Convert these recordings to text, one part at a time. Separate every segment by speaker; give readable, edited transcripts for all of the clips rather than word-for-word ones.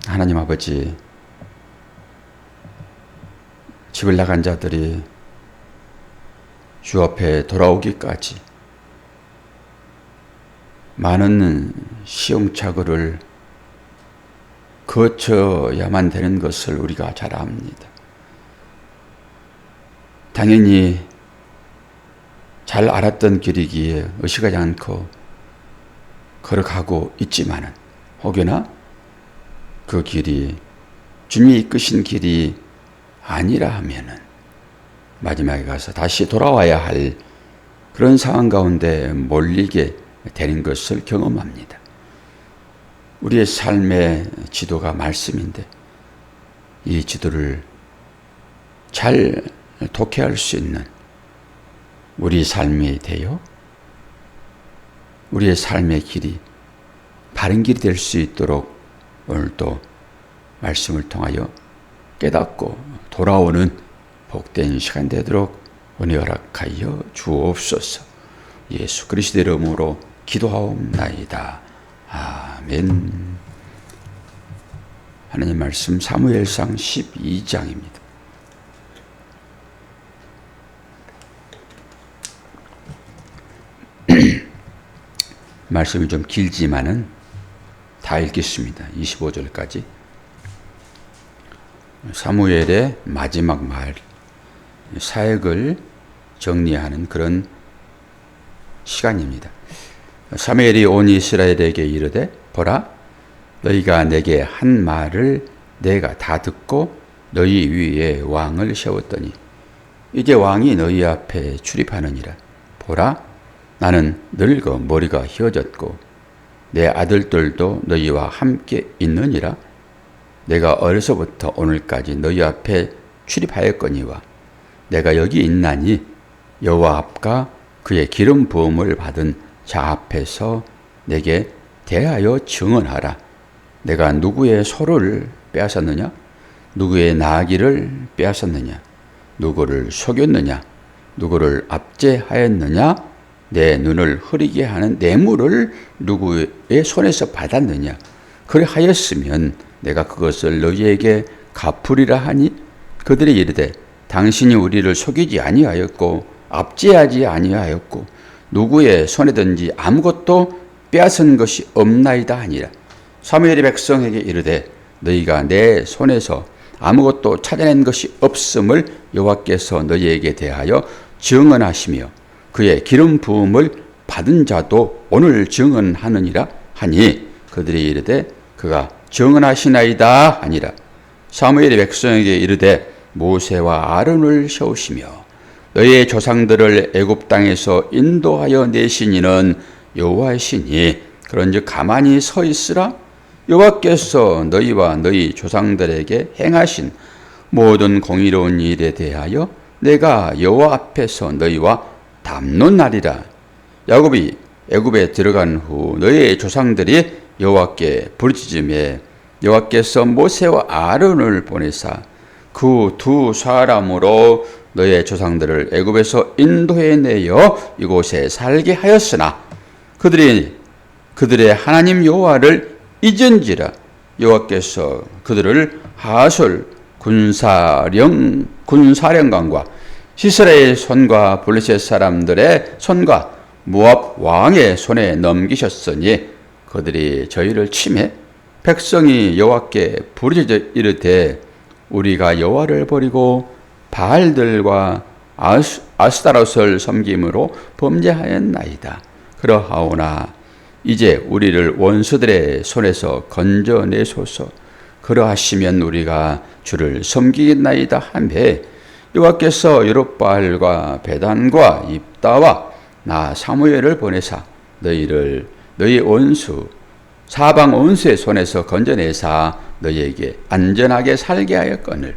Speaker 1: 하나님 아버지, 집을 나간 자들이 주 앞에 돌아오기까지 많은 시행착오를 거쳐야만 되는 것을 우리가 잘 압니다. 당연히 잘 알았던 길이기에 의식하지 않고 걸어가고 있지만은 혹여나 그 길이 주님이 이끄신 길이 아니라 하면은 마지막에 가서 다시 돌아와야 할 그런 상황 가운데 몰리게 되는 것을 경험합니다. 우리의 삶의 지도가 말씀인데 이 지도를 잘 독해할 수 있는 우리 삶이 되어 우리의 삶의 길이 바른 길이 될 수 있도록 오늘도 말씀을 통하여 깨닫고 돌아오는 복된 시간 되도록 은혜 허락하여 주옵소서. 예수 그리스도의 이름으로 기도하옵나이다. 아멘. 하나님 말씀 사무엘상 12장입니다. 말씀이 좀 길지만은 다 읽겠습니다. 25절까지. 사무엘의 마지막 말, 사역을 정리하는 그런 시간입니다. 사무엘이 온 이스라엘에게 이르되 보라, 너희가 내게 한 말을 내가 다 듣고 너희 위에 왕을 세웠더니 이제 왕이 너희 앞에 출입하느니라. 보라, 나는 늙어 머리가 휘어졌고 내 아들들도 너희와 함께 있느니라. 내가 어려서부터 오늘까지 너희 앞에 출입하였거니와 내가 여기 있나니 여호와 앞과 그의 기름 부음을 받은 자 앞에서 내게 대하여 증언하라. 내가 누구의 소를 빼앗았느냐? 누구의 나귀를 빼앗았느냐? 누구를 속였느냐? 누구를 압제하였느냐? 내 눈을 흐리게 하는 뇌물을 누구의 손에서 받았느냐? 그리하였으면 내가 그것을 너희에게 갚으리라 하니 그들이 이르되 당신이 우리를 속이지 아니하였고 압제하지 아니하였고 누구의 손에든지 아무것도 빼앗은 것이 없나이다 하니라. 사무엘이 백성에게 이르되 너희가 내 손에서 아무것도 찾아낸 것이 없음을 여호와께서 너희에게 대하여 증언하시며 그의 기름 부음을 받은 자도 오늘 증언하느니라 하니 그들이 이르되 그가 증언하시나이다 하니라. 사무엘이 백성에게 이르되 모세와 아론을 세우시며 너희의 조상들을 애굽 땅에서 인도하여 내신 이는 여호와이시니 그런즉 가만히 서 있으라. 여호와께서 너희와 너희 조상들에게 행하신 모든 공의로운 일에 대하여 내가 여호와 앞에서 너희와 담론하리라. 야곱이 애굽에 들어간 후 너희의 조상들이 여호와께 부르짖음에 여호와께서 모세와 아론을 보내사 그 두 사람으로 너희의 조상들을 애굽에서 인도해내어 이곳에 살게 하였으나 그들이 그들의 하나님 여호와를 잊은지라. 여호와께서 그들을 하솔 군사령관과 시스라의 손과 블레셋 사람들의 손과 모압 왕의 손에 넘기셨으니 그들이 저희를 치매 백성이 여호와께 부르짖어 이르되 우리가 여호와를 버리고 바알들과 아스타롯을 섬김으로 범죄하였나이다. 그러하오나 이제 우리를 원수들의 손에서 건져내소서. 그러하시면 우리가 주를 섬기겠나이다 하매 여호와께서 여룹바알과 베단과 입다와 나 사무엘을 보내사 너희를 너희 원수 사방 원수의 손에서 건져내사 너희에게 안전하게 살게 하였거늘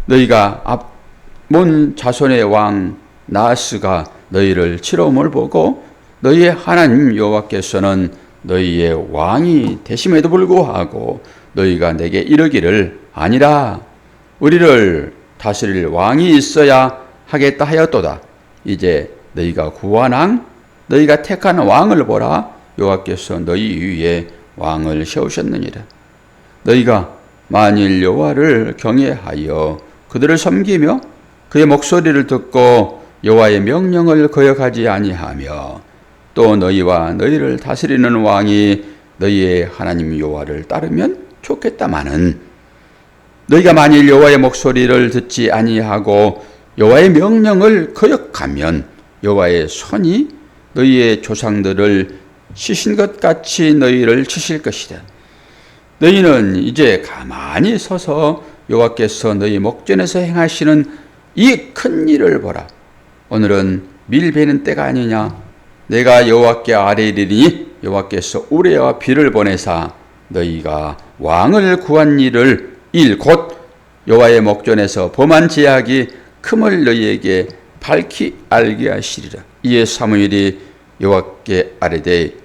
Speaker 1: 너희가 앞몬 자손의 왕 나하스가 너희를 치러옴을 보고 너희의 하나님 여호와께서는 너희의 왕이 되심에도 불구하고 너희가 내게 이르기를 아니라 우리를 다스릴 왕이 있어야 하겠다 하였도다. 이제 너희가 구한 왕 너희가 택한 왕을 보라. 여호와께서 너희 위에 왕을 세우셨느니라. 너희가 만일 여호와를 경외하여 그들을 섬기며 그의 목소리를 듣고 여호와의 명령을 거역하지 아니하며 또 너희와 너희를 다스리는 왕이 너희의 하나님 여호와를 따르면 좋겠다마는 너희가 만일 여호와의 목소리를 듣지 아니하고 여호와의 명령을 거역하면 여호와의 손이 너희의 조상들을 치신 것 같이 너희를 치실 것이다. 너희는 이제 가만히 서서 여호와께서 너희 목전에서 행하시는 이 큰 일을 보라. 오늘은 밀베는 때가 아니냐. 내가 여호와께 아뢰리니 여호와께서 우레와 비를 보내사 너희가 왕을 구한 일을 곧 여호와의 목전에서 범한 제약이 큼을 너희에게 밝히 알게 하시리라. 이에 사무엘이 여호와께 아뢰되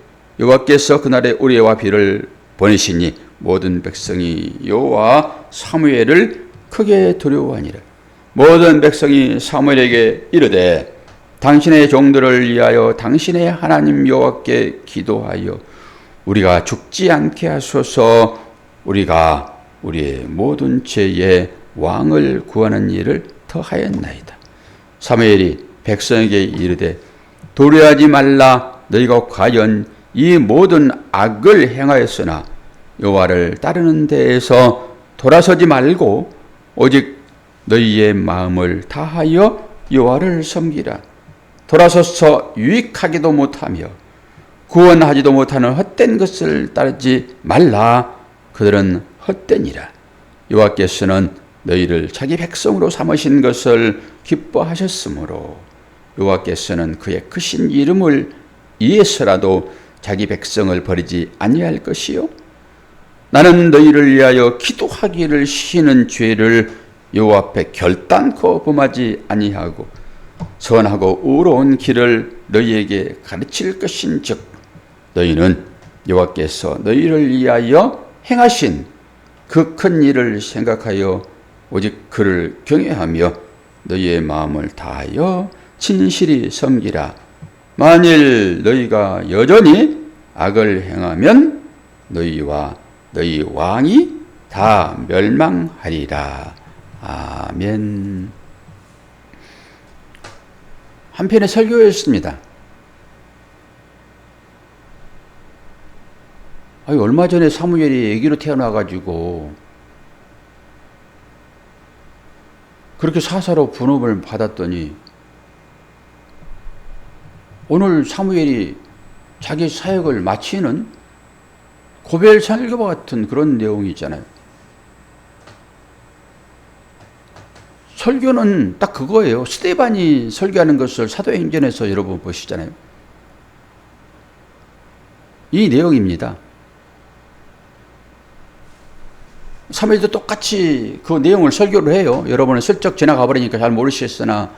Speaker 1: 여호와께서 그날에 우레와 비를 보내시니 모든 백성이 여호와 사무엘을 크게 두려워하니라. 모든 백성이 사무엘에게 이르되 당신의 종들을 위하여 당신의 하나님 여호와께 기도하여 우리가 죽지 않게 하소서. 우리가 우리의 모든 죄에 왕을 구하는 일을 더하였나이다. 사무엘이 백성에게 이르되 도래하지 말라. 너희가 과연 이 모든 악을 행하였으나 여호와를 따르는 데에서 돌아서지 말고 오직 너희의 마음을 다하여 여호와를 섬기라. 돌아서서 유익하기도 못하며 구원하지도 못하는 헛된 것을 따르지 말라. 그들은 헛되니라. 여호와께서는 너희를 자기 백성으로 삼으신 것을 기뻐하셨으므로 여호와께서는 그의 크신 이름을 위해서라도 자기 백성을 버리지 아니할 것이요 나는 너희를 위하여 기도하기를 쉬는 죄를 여호와 앞에 결단코 범하지 아니하고 선하고 의로운 길을 너희에게 가르칠 것인즉 너희는 여호와께서 너희를 위하여 행하신 그 큰 일을 생각하여 오직 그를 경외하며 너희의 마음을 다하여 진실이 섬기라. 만일 너희가 여전히 악을 행하면 너희와 너희 왕이 다 멸망하리라. 아멘. 한편의 설교였습니다. 얼마 전에 사무엘이 아기로 태어나가지고 그렇게 사사로 분업을 받았더니 오늘 사무엘이 자기 사역을 마치는 고별 설교와 같은 그런 내용이 있잖아요. 설교는 딱 그거예요. 스데반이 설교하는 것을 사도행전에서 여러분 보시잖아요. 이 내용입니다. 사무엘도 똑같이 그 내용을 설교를 해요. 여러분은 슬쩍 지나가 버리니까 잘 모르시겠으나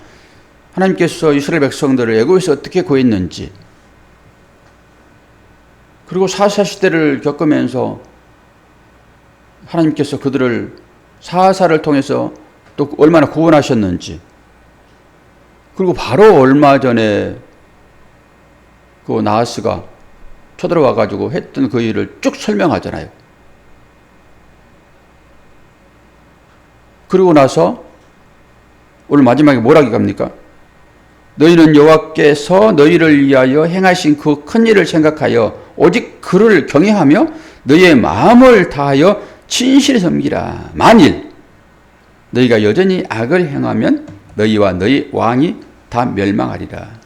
Speaker 1: 하나님께서 이스라엘 백성들을 애굽에서 어떻게 구했는지 그리고 사사시대를 겪으면서 하나님께서 그들을 사사를 통해서 또 얼마나 구원하셨는지 그리고 바로 얼마 전에 그 나하스가 쳐들어와 가지고 했던 그 일을 쭉 설명하잖아요. 그리고 나서 오늘 마지막에 뭐라고 합니까? 너희는 여호와께서 너희를 위하여 행하신 그 큰 일을 생각하여 오직 그를 경외하며 너희의 마음을 다하여 진실히 섬기라. 만일 너희가 여전히 악을 행하면 너희와 너희 왕이 다 멸망하리라.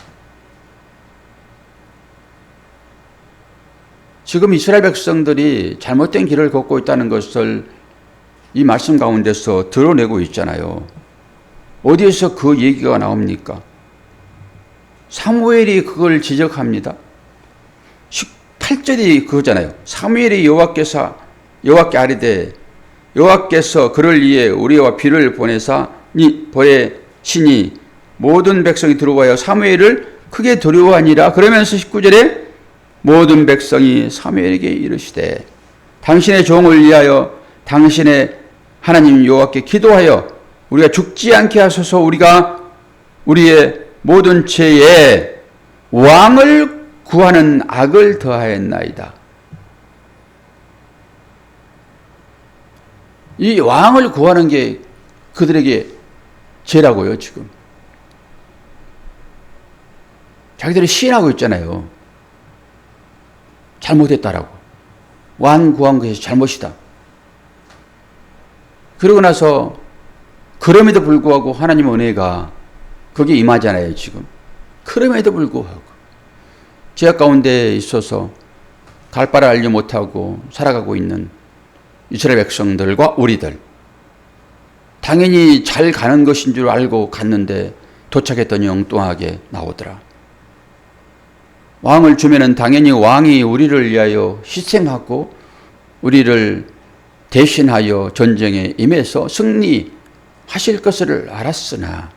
Speaker 1: 지금 이스라엘 백성들이 잘못된 길을 걷고 있다는 것을 이 말씀 가운데서 드러내고 있잖아요. 어디에서 그 얘기가 나옵니까? 사무엘이 그걸 지적합니다. 18절이 그거잖아요. 사무엘이 여호와께 아뢰되 여호와께서 그를 위해 우리와 비를 보내시니 모든 백성이 들어와여 사무엘을 크게 두려워하니라. 그러면서 19절에 모든 백성이 사무엘에게 이르시되 당신의 종을 위하여 당신의 하나님 여호와께 기도하여 우리가 죽지 않게 하소서. 우리가 우리의 모든 죄에 왕을 구하는 악을 더하였나이다. 이 왕을 구하는 게 그들에게 죄라고요, 지금. 자기들이 시인하고 있잖아요. 잘못했다라고. 왕 구한 것이 잘못이다. 그러고 나서 그럼에도 불구하고 하나님의 은혜가 거기에 임하잖아요, 지금. 그럼에도 불구하고 죄악 가운데 있어서 갈 바를 알지 못하고 살아가고 있는 이스라엘 백성들과 우리들. 당연히 잘 가는 것인 줄 알고 갔는데 도착했더니 엉뚱하게 나오더라. 왕을 주면은 당연히 왕이 우리를 위하여 희생하고 우리를 대신하여 전쟁에 임해서 승리하실 것을 알았으나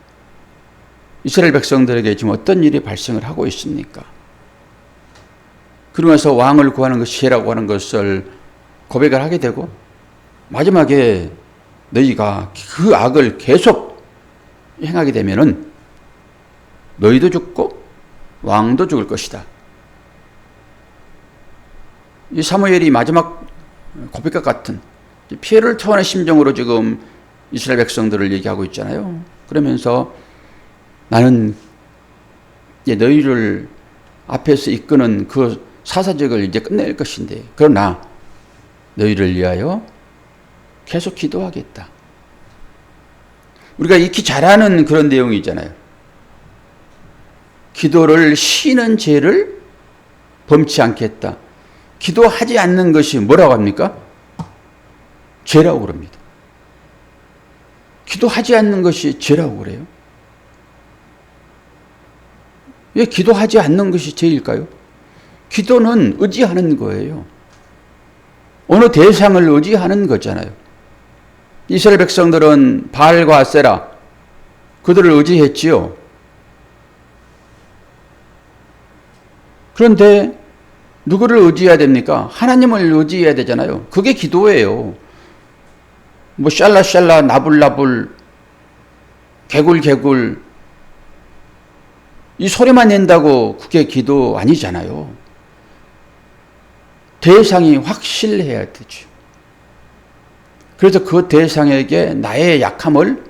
Speaker 1: 이스라엘 백성들에게 지금 어떤 일이 발생을 하고 있습니까? 그러면서 왕을 구하는 것이 죄라고 하는 것을 고백을 하게 되고 마지막에 너희가 그 악을 계속 행하게 되면은 너희도 죽고 왕도 죽을 것이다. 이 사무엘이 마지막 고백과 같은 피해를 토하는 심정으로 지금 이스라엘 백성들을 얘기하고 있잖아요. 그러면서 나는 너희를 앞에서 이끄는 그 사사직을 이제 끝낼 것인데 그러나 너희를 위하여 계속 기도하겠다. 우리가 익히 잘 아는 그런 내용이 있잖아요. 기도를 쉬는 죄를 범치 않겠다. 기도하지 않는 것이 뭐라고 합니까? 죄라고 그럽니다. 기도하지 않는 것이 죄라고 그래요. 왜 기도하지 않는 것이 죄일까요? 기도는 의지하는 거예요. 어느 대상을 의지하는 거잖아요. 이스라엘 백성들은 바알과 아세라 그들을 의지했지요. 그런데 누구를 의지해야 됩니까? 하나님을 의지해야 되잖아요. 그게 기도예요. 뭐 샬라샬라 나불나불 개굴개굴 이 소리만 낸다고 그게 기도 아니잖아요. 대상이 확실해야 되죠. 그래서 그 대상에게 나의 약함을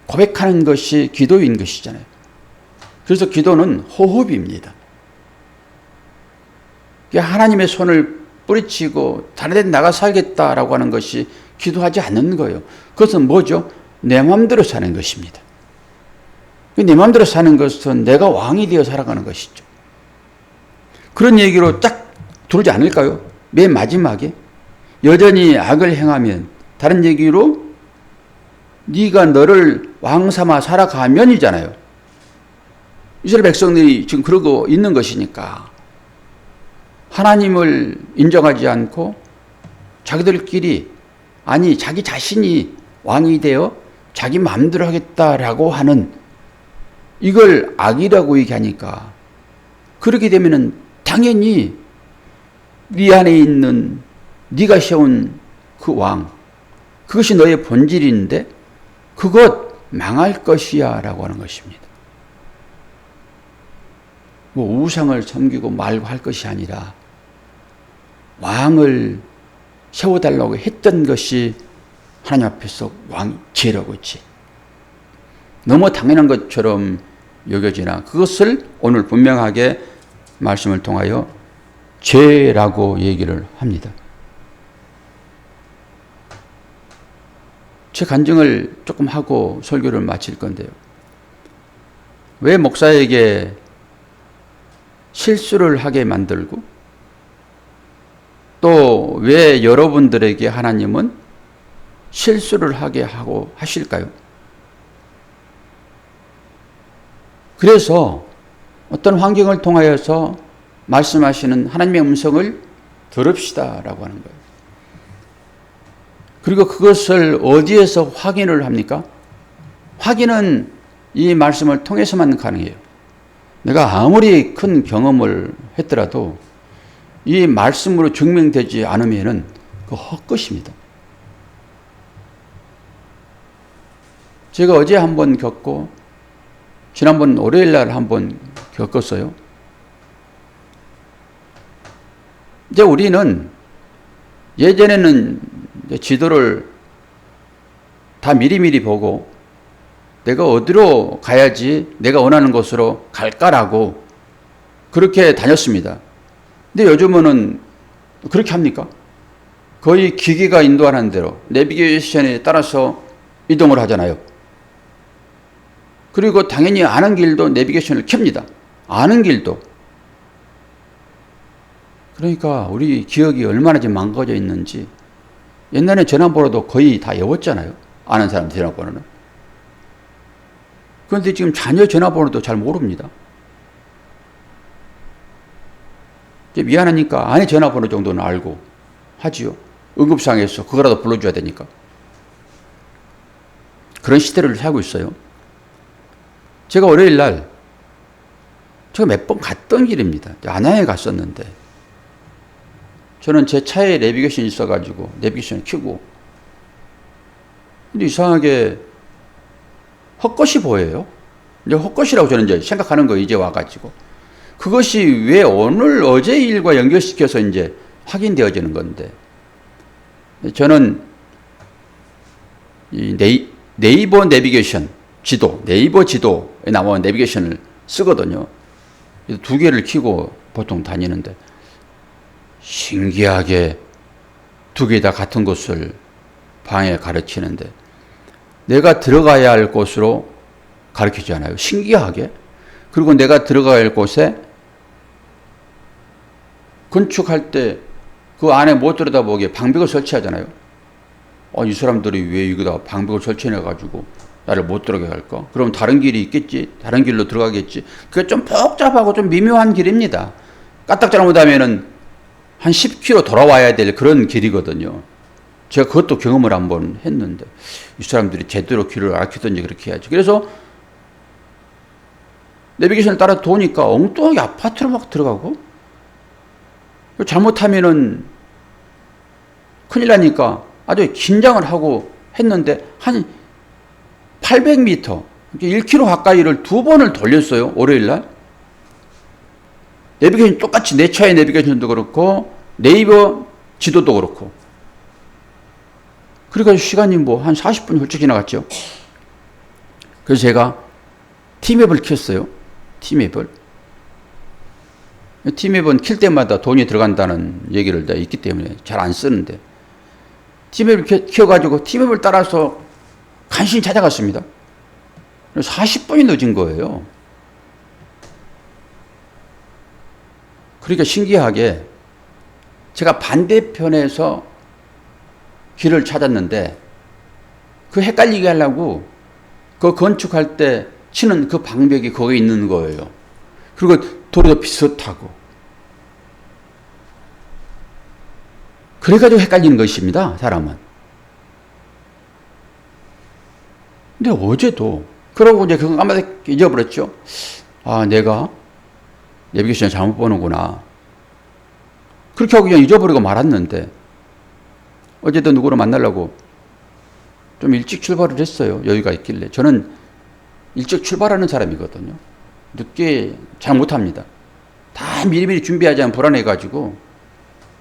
Speaker 1: 고백하는 것이 기도인 것이잖아요. 그래서 기도는 호흡입니다. 하나님의 손을 뿌리치고 다른 데 나가 살겠다라고 하는 것이 기도하지 않는 거예요. 그것은 뭐죠? 내 마음대로 사는 것입니다. 내 마음대로 사는 것은 내가 왕이 되어 살아가는 것이죠. 그런 얘기로 딱 들어오지 않을까요? 맨 마지막에 여전히 악을 행하면 다른 얘기로 네가 너를 왕 삼아 살아가면이잖아요. 이스라엘 백성들이 지금 그러고 있는 것이니까 하나님을 인정하지 않고 자기들끼리 아니 자기 자신이 왕이 되어 자기 마음대로 하겠다라고 하는 이걸 악이라고 얘기하니까 그렇게 되면은 당연히 네 안에 있는 네가 세운 그 왕 그것이 너의 본질인데 그것 망할 것이야 라고 하는 것입니다. 뭐 우상을 섬기고 말고 할 것이 아니라 왕을 세워달라고 했던 것이 하나님 앞에서 왕 죄라고 했지. 너무 당연한 것처럼 여겨지나 그것을 오늘 분명하게 말씀을 통하여 죄라고 얘기를 합니다. 제 간증을 조금 하고 설교를 마칠 건데요. 왜 목사에게 실수를 하게 만들고 또 왜 여러분들에게 하나님은 실수를 하게 하고 하실까요? 그래서 어떤 환경을 통하여서 말씀하시는 하나님의 음성을 들읍시다라고 하는 거예요. 그리고 그것을 어디에서 확인을 합니까? 확인은 이 말씀을 통해서만 가능해요. 내가 아무리 큰 경험을 했더라도 이 말씀으로 증명되지 않으면은 그 헛것입니다. 제가 어제 한번 겪고 지난번 월요일 날 한번 겪었어요. 이제 우리는 예전에는 지도를 다 미리미리 보고 내가 어디로 가야지 내가 원하는 곳으로 갈까라고 그렇게 다녔습니다. 근데 요즘은 그렇게 합니까? 거의 기계가 인도하는 대로 내비게이션에 따라서 이동을 하잖아요. 그리고 당연히 아는 길도 내비게이션을 켭니다. 아는 길도. 그러니까 우리 기억이 얼마나 지금 망가져 있는지. 옛날에 전화번호도 거의 다 외웠잖아요. 아는 사람 전화번호는. 그런데 지금 자녀 전화번호도 잘 모릅니다. 미안하니까 아내 전화번호 정도는 알고 하지요. 응급상에서 그거라도 불러줘야 되니까. 그런 시대를 살고 있어요. 제가 월요일 날 제가 몇 번 갔던 길입니다. 안양에 갔었는데 저는 제 차에 내비게이션이 있어가지고 내비게이션을 켜고 근데 이상하게 헛것이 보여요. 이제 헛것이라고 저는 이제 생각하는 거예요. 이제 와가지고 그것이 왜 오늘 어제 일과 연결시켜서 이제 확인되어지는 건데 저는 이 네이버 내비게이션 지도, 네이버 지도에 나오는 내비게이션을 쓰거든요. 두 개를 켜고 보통 다니는데 신기하게 두 개 다 같은 곳을 방에 가르치는데 내가 들어가야 할 곳으로 가르치지 않아요. 신기하게. 그리고 내가 들어가야 할 곳에 건축할 때 그 안에 못 들여다보게 방벽을 설치하잖아요. 이 사람들이 왜 여기다 방벽을 설치해가지고 나를 못 들어가게 할까? 그럼 다른 길이 있겠지? 다른 길로 들어가겠지? 그게 좀 복잡하고 좀 미묘한 길입니다. 까딱 잘못하면은 한 10km 돌아와야 될 그런 길이거든요. 제가 그것도 경험을 한번 했는데 이 사람들이 제대로 길을 알려줬든지 그렇게 해야지. 그래서 내비게이션을 따라 도니까 엉뚱하게 아파트로 막 들어가고 잘못하면은 큰일 나니까 아주 긴장을 하고 했는데 한 800m, 1km 가까이를 두 번을 돌렸어요. 월요일날. 내비게이션 똑같이 내 차의 내비게이션도 그렇고 네이버 지도도 그렇고 그러니까 시간이 뭐 한 40분 훌쩍 지나갔죠. 그래서 제가 티맵을 켰어요. 티맵을. 티맵은 킬 때마다 돈이 들어간다는 얘기를 다 있기 때문에 잘 안 쓰는데 티맵을 켜가지고 티맵을 따라서 간신히 찾아갔습니다. 40분이 늦은 거예요. 그러니까 신기하게 제가 반대편에서 길을 찾았는데 그 헷갈리게 하려고 그 건축할 때 치는 그 방벽이 거기에 있는 거예요. 그리고 도로도 비슷하고. 그래가지고 헷갈리는 것입니다. 사람은. 근데 어제도 그러고 이제 그거 아마 잊어버렸죠. 내가 내비게이션 잘못 보는구나. 그렇게 하고 그냥 잊어버리고 말았는데 어제도 누구를 만나려고 좀 일찍 출발을 했어요. 여유가 있길래. 저는 일찍 출발하는 사람이거든요. 늦게 잘 못합니다. 다 미리미리 준비하지 않으면 불안해가지고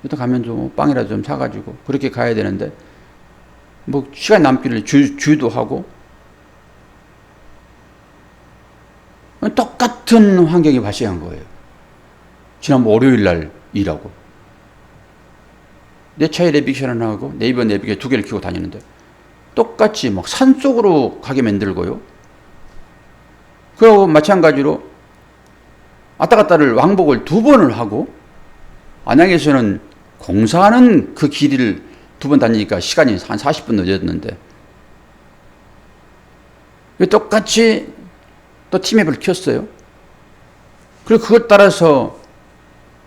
Speaker 1: 일단 가면 좀 빵이라도 좀 사가지고 그렇게 가야 되는데 뭐 시간 남기를 주유도 하고 똑같은 환경이 발생한 거예요. 지난번 월요일 날 일하고 내 차에 내비게이션 하나 하고 네이버 내비게이션 두 개를 켜고 다니는데 똑같이 막 산속으로 가게 만들고요. 그리고 마찬가지로 왔다 갔다를 왕복을 두 번을 하고 안양에서는 공사하는 그 길을 두 번 다니니까 시간이 한 40분 늦었는데 똑같이 또 티맵을 켰어요. 그리고 그것 따라서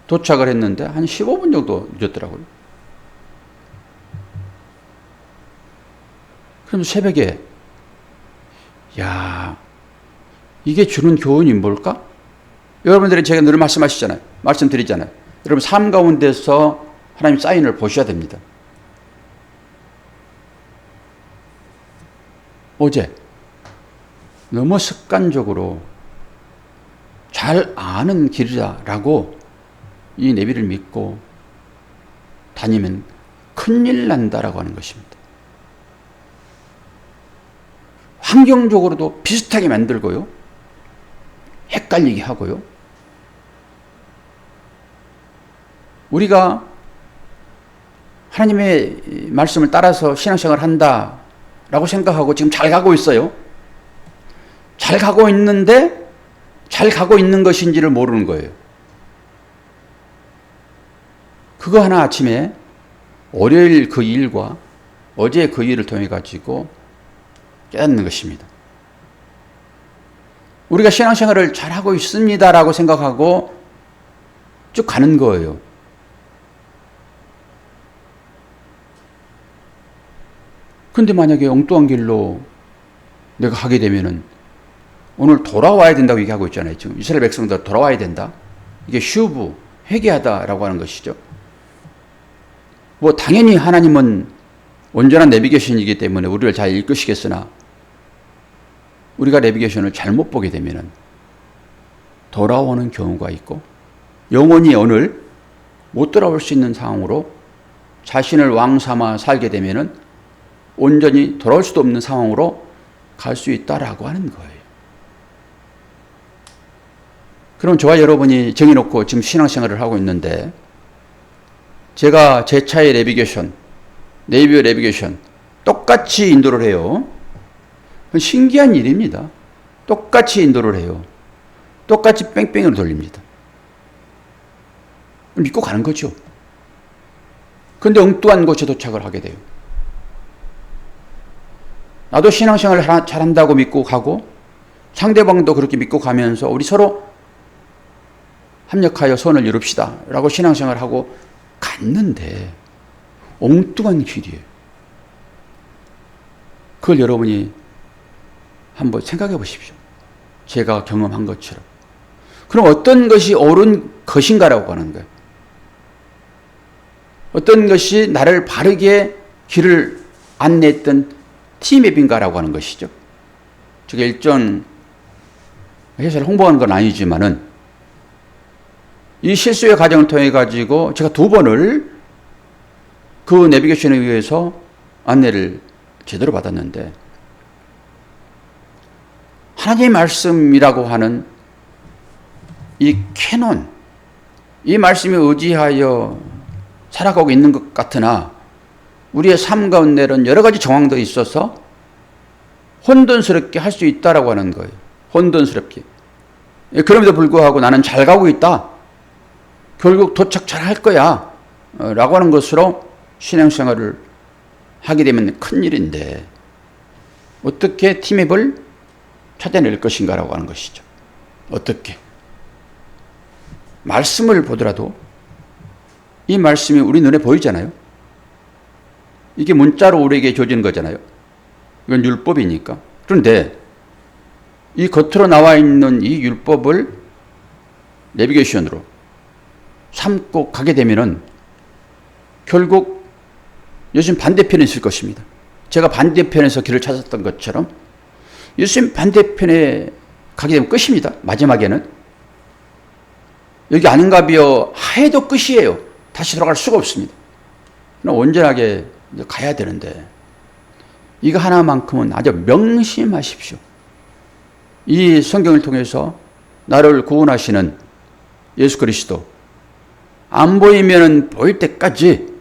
Speaker 1: 도착을 했는데 한 15분 정도 늦었더라고요. 그럼 새벽에 이게 주는 교훈이 뭘까? 여러분들이 제가 늘 말씀드리잖아요. 여러분 삶 가운데서 하나님 사인을 보셔야 됩니다. 어제 너무 습관적으로 잘 아는 길이다라고 이 내비를 믿고 다니면 큰일 난다라고 하는 것입니다. 환경적으로도 비슷하게 만들고요. 헷갈리게 하고요. 우리가 하나님의 말씀을 따라서 신앙생활을 한다라고 생각하고 지금 잘 가고 있어요. 잘 가고 있는데 잘 가고 있는 것인지를 모르는 거예요. 그거 하나 아침에 월요일 그 일과 어제 그 일을 통해 가지고 깨닫는 것입니다. 우리가 신앙생활을 잘하고 있습니다라고 생각하고 쭉 가는 거예요. 근데 만약에 엉뚱한 길로 내가 가게 되면은 오늘 돌아와야 된다고 얘기하고 있잖아요. 지금 이스라엘 백성들 돌아와야 된다. 이게 슈브, 회개하다라고 하는 것이죠. 뭐 당연히 하나님은 온전한 내비게이션이기 때문에 우리를 잘 이끄시겠으나 우리가 내비게이션을 잘못 보게 되면은 돌아오는 경우가 있고 영원히 오늘 못 돌아올 수 있는 상황으로 자신을 왕 삼아 살게 되면은 온전히 돌아올 수도 없는 상황으로 갈 수 있다라고 하는 거예요. 그럼 저와 여러분이 정해놓고 지금 신앙생활을 하고 있는데 제가 제 차의 내비게이션, 네이버 내비게이션 똑같이 인도를 해요. 신기한 일입니다. 똑같이 인도를 해요. 똑같이 뺑뺑이로 돌립니다. 믿고 가는 거죠. 그런데 엉뚱한 곳에 도착을 하게 돼요. 나도 신앙생활을 잘한다고 믿고 가고 상대방도 그렇게 믿고 가면서 우리 서로 합력하여 선을 이룹시다 라고 신앙생활을 하고 갔는데 엉뚱한 길이에요. 그걸 여러분이 한번 생각해 보십시오. 제가 경험한 것처럼. 그럼 어떤 것이 옳은 것인가라고 하는 거예요. 어떤 것이 나를 바르게 길을 안내했던 티맵인가라고 하는 것이죠. 제가 일전 회사를 홍보하는 건 아니지만은 이 실수의 과정을 통해 가지고 제가 2번을 그 내비게이션에 의해서 안내를 제대로 받았는데 하나님의 말씀이라고 하는 이 캐논, 이 말씀에 의지하여 살아가고 있는 것 같으나 우리의 삶 가운데는 여러 가지 정황들이 있어서 혼돈스럽게 할 수 있다라고 하는 거예요. 혼돈스럽게. 그럼에도 불구하고 나는 잘 가고 있다. 결국 도착 잘 할 거야. 라고 하는 것으로 신앙생활을 하게 되면 큰일인데 어떻게 티맵을 찾아낼 것인가라고 하는 것이죠. 어떻게? 말씀을 보더라도 이 말씀이 우리 눈에 보이잖아요. 이게 문자로 우리에게 줘진 거잖아요. 이건 율법이니까. 그런데 이 겉으로 나와 있는 이 율법을 내비게이션으로 삼고 가게 되면은 결국 예수님 반대편에 있을 것입니다. 제가 반대편에서 길을 찾았던 것처럼 예수님 반대편에 가게 되면 끝입니다. 마지막에는. 여기 아닌가비요 하에도 끝이에요. 다시 돌아갈 수가 없습니다. 온전하게 가야 되는데 이거 하나만큼은 아주 명심하십시오. 이 성경을 통해서 나를 구원하시는 예수 그리스도 안 보이면 보일 때까지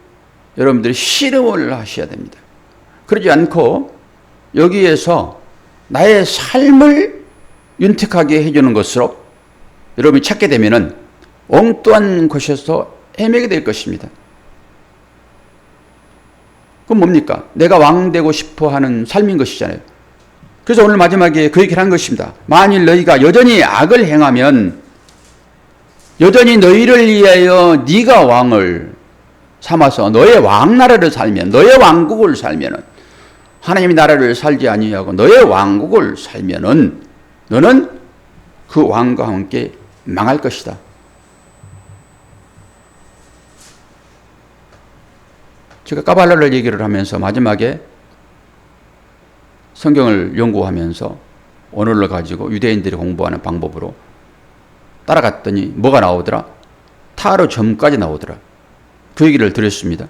Speaker 1: 여러분들이 씨름을 하셔야 됩니다. 그러지 않고 여기에서 나의 삶을 윤택하게 해주는 것으로 여러분이 찾게 되면은 엉뚱한 곳에서 헤매게 될 것입니다. 그럼 뭡니까? 내가 왕 되고 싶어 하는 삶인 것이잖아요. 그래서 오늘 마지막에 그 얘기를 한 것입니다. 만일 너희가 여전히 악을 행하면 여전히 너희를 위하여 네가 왕을 삼아서 너의 왕나라를 살면 너의 왕국을 살면은 하나님의 나라를 살지 아니하고 너의 왕국을 살면은 너는 그 왕과 함께 망할 것이다. 제가 까발랄을 얘기를 하면서 마지막에 성경을 연구하면서 언어를 가지고 유대인들이 공부하는 방법으로 따라갔더니 뭐가 나오더라? 타로점까지 나오더라. 그 얘기를 드렸습니다.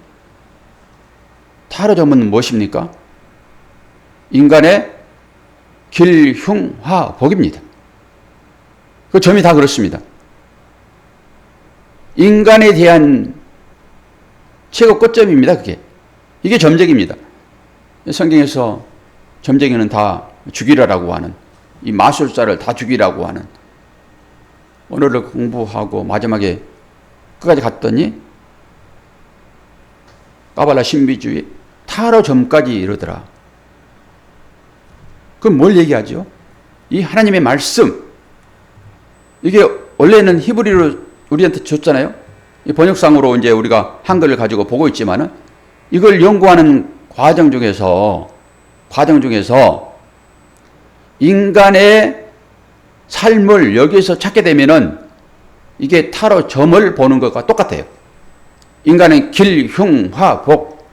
Speaker 1: 타로점은 무엇입니까? 인간의 길흉화복입니다. 그 점이 다 그렇습니다. 인간에 대한 최고 끝점입니다. 그게. 이게 점쟁입니다. 성경에서 점쟁이는 다 죽이라라고 하는, 이 마술사를 다 죽이라고 하는, 언어를 공부하고 마지막에 끝까지 갔더니 까발라 신비주의 타로점까지 이르더라. 그럼 뭘 얘기하죠? 이 하나님의 말씀, 이게 원래는 히브리로 우리한테 줬잖아요. 이 번역상으로 이제 우리가 한글을 가지고 보고 있지만은 이걸 연구하는 과정 중에서 인간의 삶을 여기에서 찾게 되면은 이게 타로 점을 보는 것과 똑같아요. 인간의 길, 흉, 화, 복.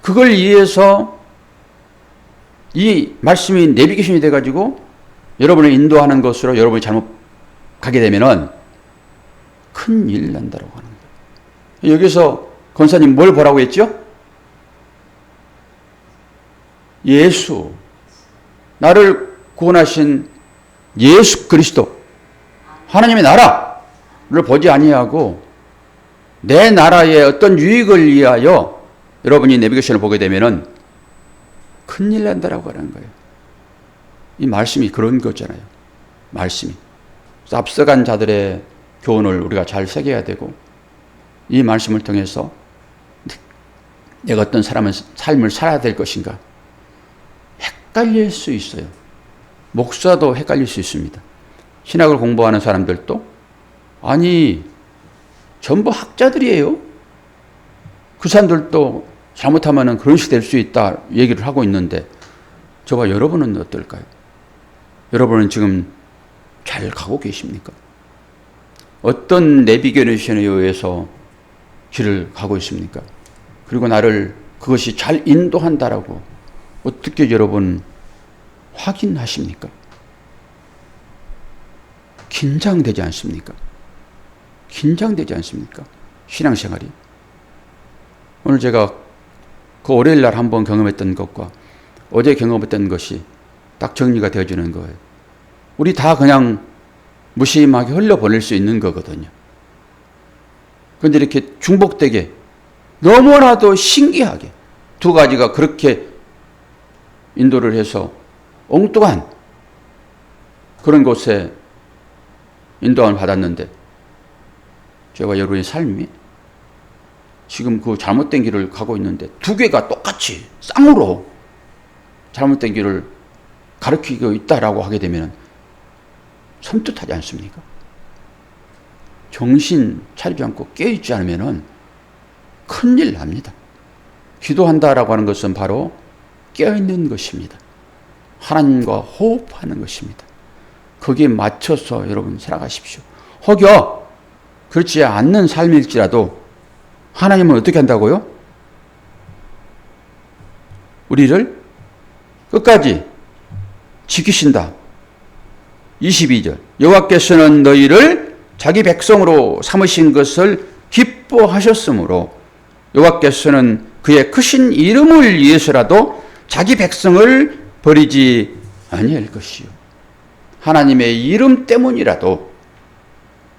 Speaker 1: 그걸 이해해서 이 말씀이 내비게이션이 돼가지고 여러분을 인도하는 것으로 여러분이 잘못 가게 되면은 큰일 난다고 하는 거예요. 여기서 권사님 뭘 보라고 했죠? 예수, 나를 구원하신 예수 그리스도, 하나님의 나라를 보지 아니하고 내 나라의 어떤 유익을 위하여 여러분이 내비게이션을 보게 되면은 큰일 난다라고 하는 거예요. 이 말씀이 그런 거잖아요. 말씀이. 앞서간 자들의 교훈을 우리가 잘 새겨야 되고, 이 말씀을 통해서 내가 어떤 삶을 살아야 될 것인가 헷갈릴 수 있어요. 목사도 헷갈릴 수 있습니다. 신학을 공부하는 사람들도 아니 전부 학자들이에요. 그 사람들도 잘못하면 그런 식이 될 수 있다 얘기를 하고 있는데 저와 여러분은 어떨까요? 여러분은 지금 잘 가고 계십니까? 어떤 내비게이션에 의해서 길을 가고 있습니까? 그리고 나를 그것이 잘 인도한다라고 어떻게 여러분 확인하십니까? 긴장되지 않습니까? 긴장되지 않습니까? 신앙생활이. 오늘 제가 그 월요일 날 한번 경험했던 것과 어제 경험했던 것이 딱 정리가 되어지는 거예요. 우리 다 그냥 무심하게 흘려보낼 수 있는 거거든요. 그런데 이렇게 중복되게 너무나도 신기하게 두 가지가 그렇게 인도를 해서 엉뚱한 그런 곳에 인도함을 받았는데 저와 여러분의 삶이 지금 그 잘못된 길을 가고 있는데 두 개가 똑같이 쌍으로 잘못된 길을 가르치고 있다라고 하게 되면 섬뜩하지 않습니까? 정신 차리지 않고 깨어있지 않으면 큰일 납니다. 기도한다라고 하는 것은 바로 깨어있는 것입니다. 하나님과 호흡하는 것입니다. 거기에 맞춰서 여러분 살아가십시오. 혹여 그렇지 않는 삶일지라도 하나님은 어떻게 한다고요? 우리를 끝까지 지키신다. 22절 여호와께서는 너희를 자기 백성으로 삼으신 것을 기뻐하셨으므로 여호와께서는 그의 크신 이름을 위해서라도 자기 백성을 버리지 아니할 것이요. 하나님의 이름 때문이라도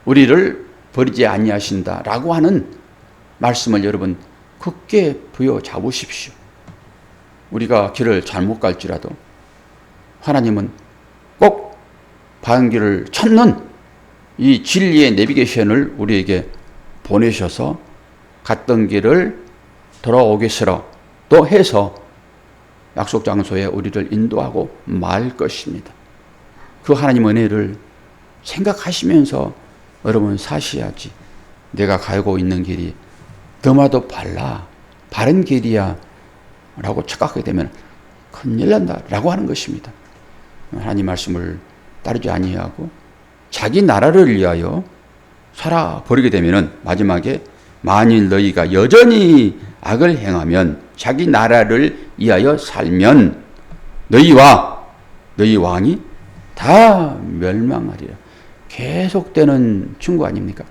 Speaker 1: 우리를 버리지 아니하신다라고 하는 말씀을 여러분 굳게 부여잡으십시오. 우리가 길을 잘못 갈지라도 하나님은 꼭 바른 길을 찾는 이 진리의 내비게이션을 우리에게 보내셔서 갔던 길을 돌아오겠으라 또 해서 약속 장소에 우리를 인도하고 말 것입니다. 그 하나님 은혜를 생각하시면서 여러분 사셔야지. 내가 가고 있는 길이 너마도 바른 길이야 라고 착각하게 되면 큰일 난다 라고 하는 것입니다. 하나님 말씀을 따르지 아니하고 자기 나라를 위하여 살아버리게 되면 마지막에 만일 너희가 여전히 악을 행하면 자기 나라를 위하여 살면 너희와 너희 왕이 다 멸망하리라. 계속되는 충고 아닙니까?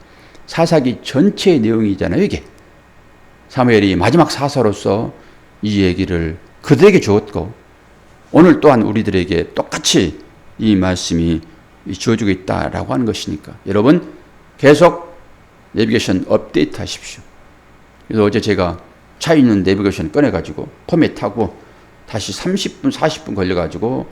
Speaker 1: 사사기 전체의 내용이잖아요. 이게 사무엘이 마지막 사사로서 이 얘기를 그들에게 주었고 오늘 또한 우리들에게 똑같이 이 말씀이 주어지고 있다라고 하는 것이니까 여러분 계속 내비게이션 업데이트 하십시오. 그래서 어제 제가 차에 있는 내비게이션 꺼내가지고 포맷하고 다시 30분 40분 걸려가지고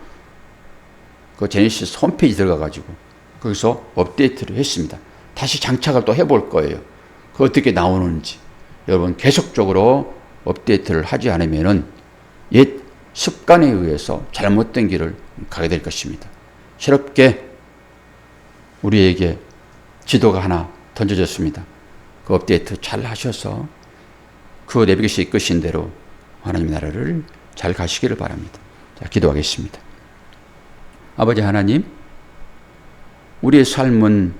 Speaker 1: 그 제네시스 홈페이지 들어가가지고 거기서 업데이트를 했습니다. 다시 장착을 또 해볼 거예요. 그 어떻게 나오는지. 여러분 계속적으로 업데이트를 하지 않으면은 옛 습관에 의해서 잘못된 길을 가게 될 것입니다. 새롭게 우리에게 지도가 하나 던져졌습니다. 그 업데이트 잘 하셔서 그 내비게이션이 이끄신 대로 하나님의 나라를 잘 가시기를 바랍니다. 자, 기도하겠습니다. 아버지 하나님, 우리의 삶은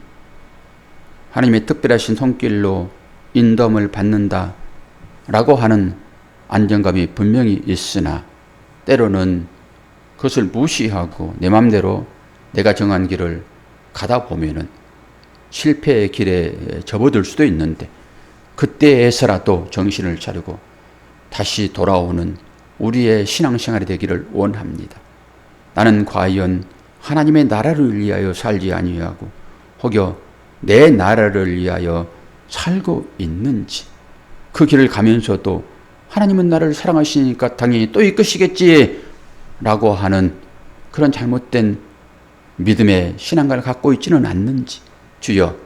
Speaker 1: 하나님의 특별하신 손길로 인도함을 받는다 라고 하는 안정감이 분명히 있으나 때로는 그것을 무시하고 내 맘대로 내가 정한 길을 가다 보면은 실패의 길에 접어들 수도 있는데 그때에서라도 정신을 차리고 다시 돌아오는 우리의 신앙생활이 되기를 원합니다. 나는 과연 하나님의 나라를 위하여 살지 아니하고 혹여 내 나라를 위하여 살고 있는지, 그 길을 가면서도 하나님은 나를 사랑하시니까 당연히 또 이끄시겠지 라고 하는 그런 잘못된 믿음의 신앙관을 갖고 있지는 않는지, 주여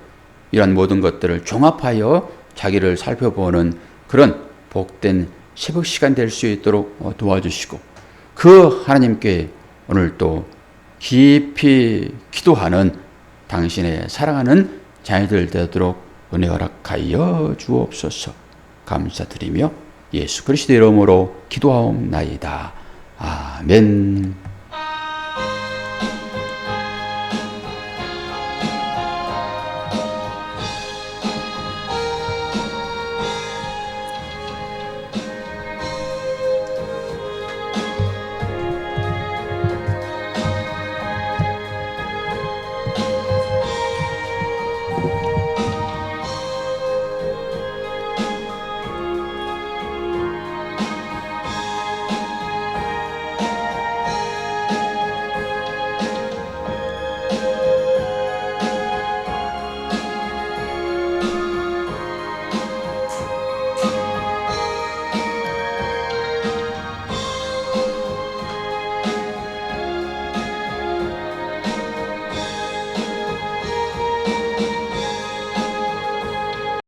Speaker 1: 이런 모든 것들을 종합하여 자기를 살펴보는 그런 복된 새벽 시간 될 수 있도록 도와주시고 그 하나님께 오늘 또 깊이 기도하는 당신의 사랑하는 자녀들 되도록 은혜 허락하여 주옵소서. 감사드리며 예수 그리스도의 이름으로 기도하옵나이다. 아멘.